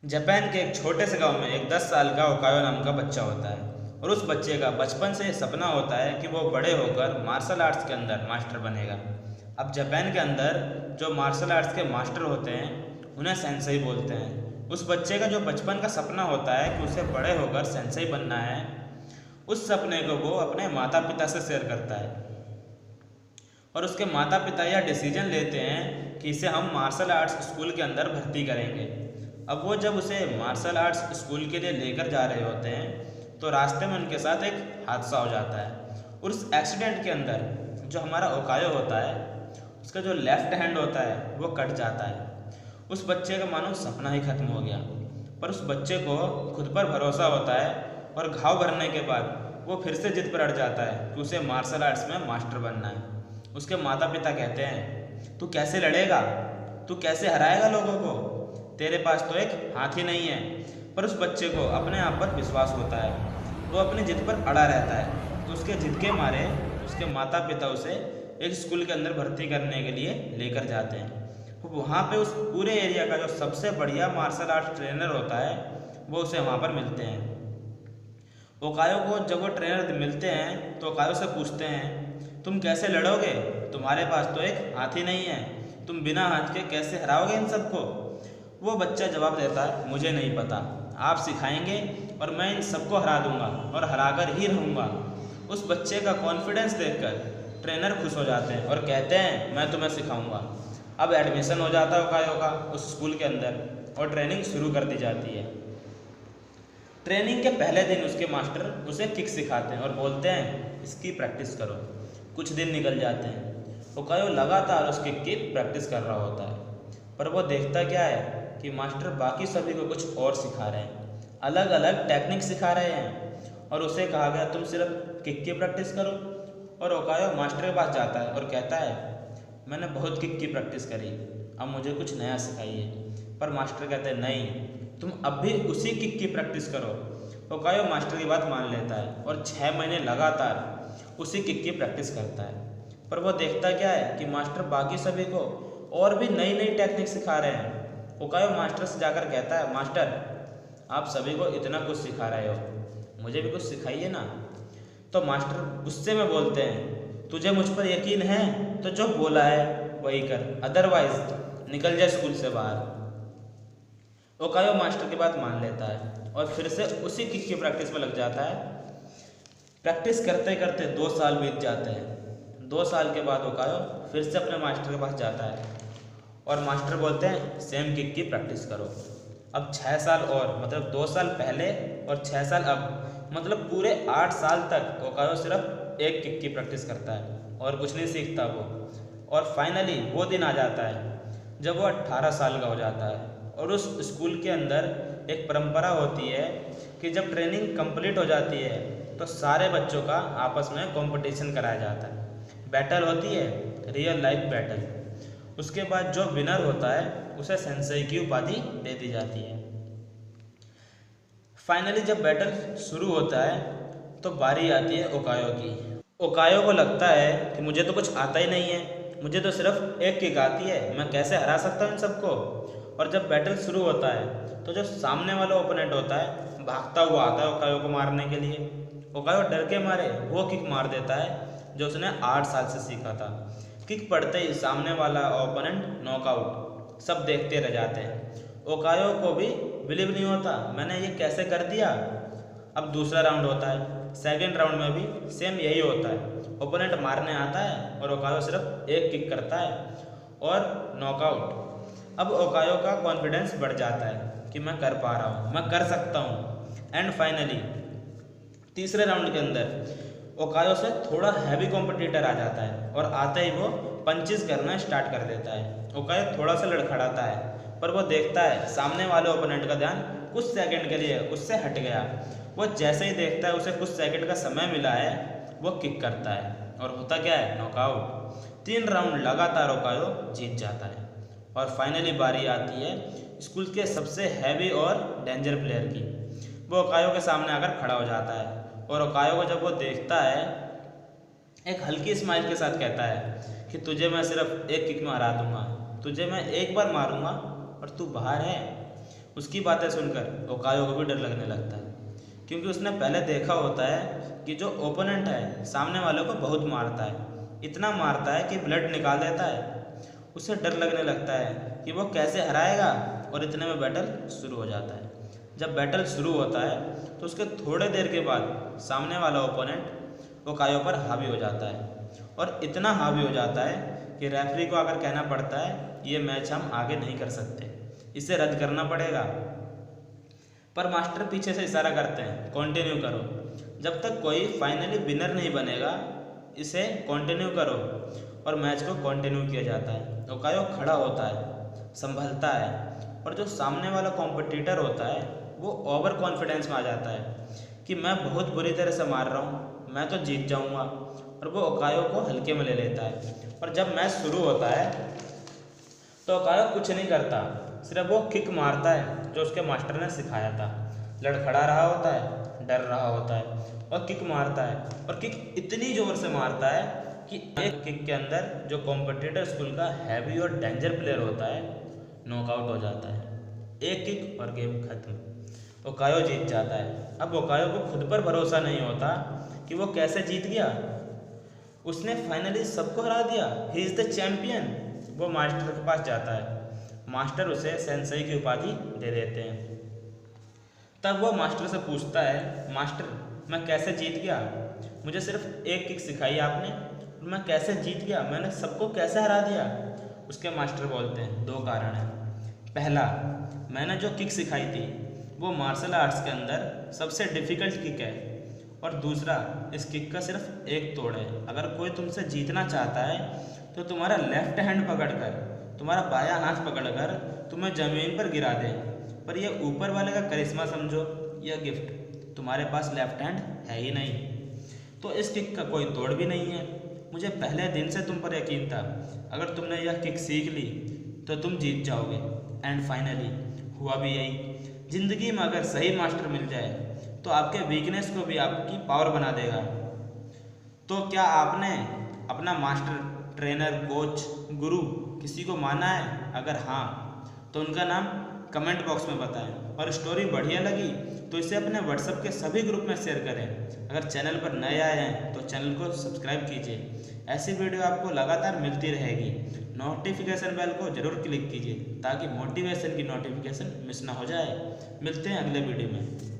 Japan के एक छोटे से गांव में एक 10 साल का ओकायो नाम का बच्चा होता है और उस बच्चे का बचपन से सपना होता है कि वो बड़े होकर मार्शल आर्ट्स के अंदर मास्टर बनेगा। अब जापान के अंदर जो मार्शल आर्ट्स के मास्टर होते हैं उन्हें सेंसेई बोलते हैं। उस बच्चे का जो बचपन का सपना होता है कि उसे बड़े होकर सेंसेई बनना है, उस सपने को वो अपने माता पिता से शेयर करता है और उसके माता पिता यह डिसीजन लेते हैं कि इसे हम मार्शल आर्ट्स स्कूल के अंदर भर्ती करेंगे। अब वो जब उसे मार्शल आर्ट्स स्कूल के लिए लेकर जा रहे होते हैं तो रास्ते में उनके साथ एक हादसा हो जाता है और उस एक्सीडेंट के अंदर जो हमारा ओकायो होता है उसका जो लेफ्ट हैंड होता है वो कट जाता है। उस बच्चे का मानो सपना ही खत्म हो गया, पर उस बच्चे को खुद पर भरोसा होता है और घाव भरने के बाद वो फिर से जिद पर अड़ जाता है कि उसे मार्शल आर्ट्स में मास्टर बनना है। उसके माता पिता कहते हैं, तू कैसे लड़ेगा, तू कैसे हराएगा लोगों को, तेरे पास तो एक हाथ ही नहीं है। पर उस बच्चे को अपने आप पर विश्वास होता है, वो अपनी जिद पर अड़ा रहता है। तो उसके जिद के मारे उसके माता पिता उसे एक स्कूल के अंदर भर्ती करने के लिए लेकर जाते हैं। तो वहाँ पे उस पूरे एरिया का जो सबसे बढ़िया मार्शल आर्ट ट्रेनर होता है वो उसे वहाँ पर मिलते हैं। ओकायो को जब वो ट्रेनर मिलते हैं तो ओकायो से पूछते हैं, तुम कैसे लड़ोगे, तुम्हारे पास तो एक हाथ ही नहीं है, तुम बिना हाथ के कैसे हराओगे इन सबको। वो बच्चा जवाब देता है, मुझे नहीं पता, आप सिखाएंगे और मैं इन सबको हरा दूंगा और हराकर ही रहूँगा। उस बच्चे का कॉन्फिडेंस देखकर ट्रेनर खुश हो जाते हैं और कहते हैं, मैं तुम्हें सिखाऊंगा। अब एडमिशन हो जाता है ओकायो का उस स्कूल के अंदर और ट्रेनिंग शुरू कर दी जाती है। ट्रेनिंग के पहले दिन उसके मास्टर उसे किक सिखाते हैं और बोलते हैं, इसकी प्रैक्टिस करो। कुछ दिन निकल जाते हैं, ओकायो लगातार उस किक की प्रैक्टिस कर रहा होता है, पर वो देखता क्या है कि मास्टर बाकी सभी को कुछ और सिखा रहे हैं, अलग अलग टेक्निक सिखा रहे हैं और उसे कहा गया तुम सिर्फ किक की प्रैक्टिस करो। और ओकायो मास्टर के पास जाता है और कहता है, मैंने बहुत किक की प्रैक्टिस करी, अब मुझे कुछ नया सिखाइए। पर मास्टर कहते हैं, नहीं, तुम अब भी उसी किक की प्रैक्टिस करो। ओकायो मास्टर की बात मान लेता है और 6 महीने लगातार उसी किक की प्रैक्टिस करता है। पर वो देखता क्या है कि मास्टर बाकी सभी को और भी नई नई टेक्निक सिखा रहे हैं। ओकायो मास्टर से जाकर कहता है, मास्टर आप सभी को इतना कुछ सिखा रहे हो, मुझे भी कुछ सिखाइए ना। तो मास्टर गुस्से में बोलते हैं, तुझे मुझ पर यकीन है तो जो बोला है वही कर, अदरवाइज निकल जा स्कूल से बाहर। ओकायो मास्टर की बात मान लेता है और फिर से उसी किक की प्रैक्टिस में लग जाता है। प्रैक्टिस करते करते 2 साल बीत जाते हैं। 2 साल के बाद ओकायो फिर से अपने मास्टर के पास जाता है और मास्टर बोलते हैं, सेम किक की प्रैक्टिस करो। अब 6 साल और, मतलब 2 साल पहले और 6 साल अब, मतलब पूरे 8 साल तक ओकायो सिर्फ एक किक की प्रैक्टिस करता है और कुछ नहीं सीखता वो। और फाइनली वो दिन आ जाता है जब वो 18 साल का हो जाता है और उस स्कूल के अंदर एक परंपरा होती है कि जब ट्रेनिंग कंप्लीट हो जाती है तो सारे बच्चों का आपस में कंपटीशन कराया जाता है, बैटल होती है, रियल लाइफ बैटल। उसके बाद जो विनर होता है उसे सेंसेई की उपाधि दे दी जाती है। फाइनली जब बैटल शुरू होता है तो बारी आती है ओकायो की। ओकायो को लगता है कि मुझे तो कुछ आता ही नहीं है, मुझे तो सिर्फ एक किक आती है, मैं कैसे हरा सकता हूँ इन सबको। और जब बैटल शुरू होता है तो जो सामने वाला ओपोनेंट होता है भागता हुआ आता है ओकायो को मारने के लिए। ओकायो डर के मारे वो किक मार देता है जो उसने 8 साल से सीखा था। किक पड़ते ही सामने वाला ओपोनेंट नॉकआउट। सब देखते रह जाते हैं। ओकायो को भी बिलीव नहीं होता, मैंने ये कैसे कर दिया। अब दूसरा राउंड होता है, सेकेंड राउंड में भी सेम यही होता है, ओपोनेंट मारने आता है और ओकायो सिर्फ एक किक करता है और नॉकआउट। अब ओकायो का कॉन्फिडेंस बढ़ जाता है कि मैं कर पा रहा हूँ, मैं कर सकता हूँ। एंड फाइनली तीसरे राउंड के अंदर ओकायो से थोड़ा हैवी कॉम्पिटिटर आ जाता है और आते ही वो पंचेस करना स्टार्ट कर देता है। ओकायो थोड़ा सा लड़खड़ाता है पर वो देखता है सामने वाले ओपोनेंट का ध्यान कुछ सेकंड के लिए उससे हट गया। वो जैसे ही देखता है उसे कुछ सेकंड का समय मिला है, वो किक करता है और होता क्या है, नॉकआउट। 3 राउंड लगातार ओकायो जीत जाता है और फाइनली बारी आती है स्कूल के सबसे हैवी और डेंजर प्लेयर की। वो ओकायो के सामने आकर खड़ा हो जाता है और ओकायो को जब वो देखता है एक हल्की स्माइल के साथ कहता है कि तुझे मैं सिर्फ एक किक में हरा दूंगा, तुझे मैं एक बार मारूंगा और तू बाहर है। उसकी बातें सुनकर ओकायो को भी डर लगने लगता है, क्योंकि उसने पहले देखा होता है कि जो ओपोनेंट है सामने वाले को बहुत मारता है, इतना मारता है कि ब्लड निकाल देता है। उसे डर लगने लगता है कि वो कैसे हराएगा, और इतने में बैटल शुरू हो जाता है। जब बैटल शुरू होता है तो उसके थोड़े देर के बाद सामने वाला ओपोनेंट ओकायो पर हावी हो जाता है, और इतना हावी हो जाता है कि रेफरी को आकर कहना पड़ता है ये मैच हम आगे नहीं कर सकते, इसे रद्द करना पड़ेगा। पर मास्टर पीछे से इशारा करते हैं कंटिन्यू करो, जब तक कोई फाइनली विनर नहीं बनेगा इसे कंटिन्यू करो, और मैच को कंटिन्यू किया जाता है। ओकायो खड़ा होता है, संभलता है, और जो सामने वाला कॉम्पिटिटर होता है वो ओवर कॉन्फिडेंस में आ जाता है कि मैं बहुत बुरी तरह से मार रहा हूँ, मैं तो जीत जाऊँगा, और वो ओकायो को हल्के में ले लेता है। और जब मैच शुरू होता है तो ओकायो कुछ नहीं करता, सिर्फ वो किक मारता है जो उसके मास्टर ने सिखाया था। लड़खड़ा रहा होता है, डर रहा होता है, और किक मारता है, और किक इतनी ज़ोर से मारता है कि एक किक के अंदर जो कॉम्पिटिटर स्कूल का हैवी और डेंजर प्लेयर होता है नॉकआउट हो जाता है। एक किक और गेम खत्म, ओकायो जीत जाता है। अब ओकायो को खुद पर भरोसा नहीं होता कि वो कैसे जीत गया, उसने फाइनली सबको हरा दिया, ही इज़ द चैम्पियन। वो मास्टर के पास जाता है, मास्टर उसे सेंसेई की उपाधि दे देते हैं। तब वो मास्टर से पूछता है, मास्टर मैं कैसे जीत गया, मुझे सिर्फ एक किक सिखाई आपने, मैं कैसे जीत गया, मैंने सबको कैसे हरा दिया। उसके मास्टर बोलते हैं दो कारण हैं। पहला, मैंने जो किक सिखाई थी वो मार्शल आर्ट्स के अंदर सबसे डिफ़िकल्ट किक है, और दूसरा, इस किक का सिर्फ एक तोड़ है। अगर कोई तुमसे जीतना चाहता है तो तुम्हारा लेफ्ट हैंड पकड़कर, तुम्हारा बायां हाथ पकड़कर तुम्हें ज़मीन पर गिरा दे, पर यह ऊपर वाले का करिश्मा समझो, यह गिफ्ट, तुम्हारे पास लेफ्ट हैंड है ही नहीं, तो इस किक का कोई तोड़ भी नहीं है। मुझे पहले दिन से तुम पर यकीन था, अगर तुमने यह किक सीख ली तो तुम जीत जाओगे। एंड फाइनली हुआ भी यही। ज़िंदगी में अगर सही मास्टर मिल जाए तो आपके वीकनेस को भी आपकी पावर बना देगा। तो क्या आपने अपना मास्टर, ट्रेनर, कोच, गुरु किसी को माना है? अगर हाँ तो उनका नाम कमेंट बॉक्स में बताएं, और स्टोरी बढ़िया लगी तो इसे अपने व्हाट्सएप के सभी ग्रुप में शेयर करें। अगर चैनल पर नए आए हैं तो चैनल को सब्सक्राइब कीजिए, ऐसी वीडियो आपको लगातार मिलती रहेगी। नोटिफिकेशन बेल को ज़रूर क्लिक कीजिए ताकि मोटिवेशन की नोटिफिकेशन मिस ना हो जाए। मिलते हैं अगले वीडियो में।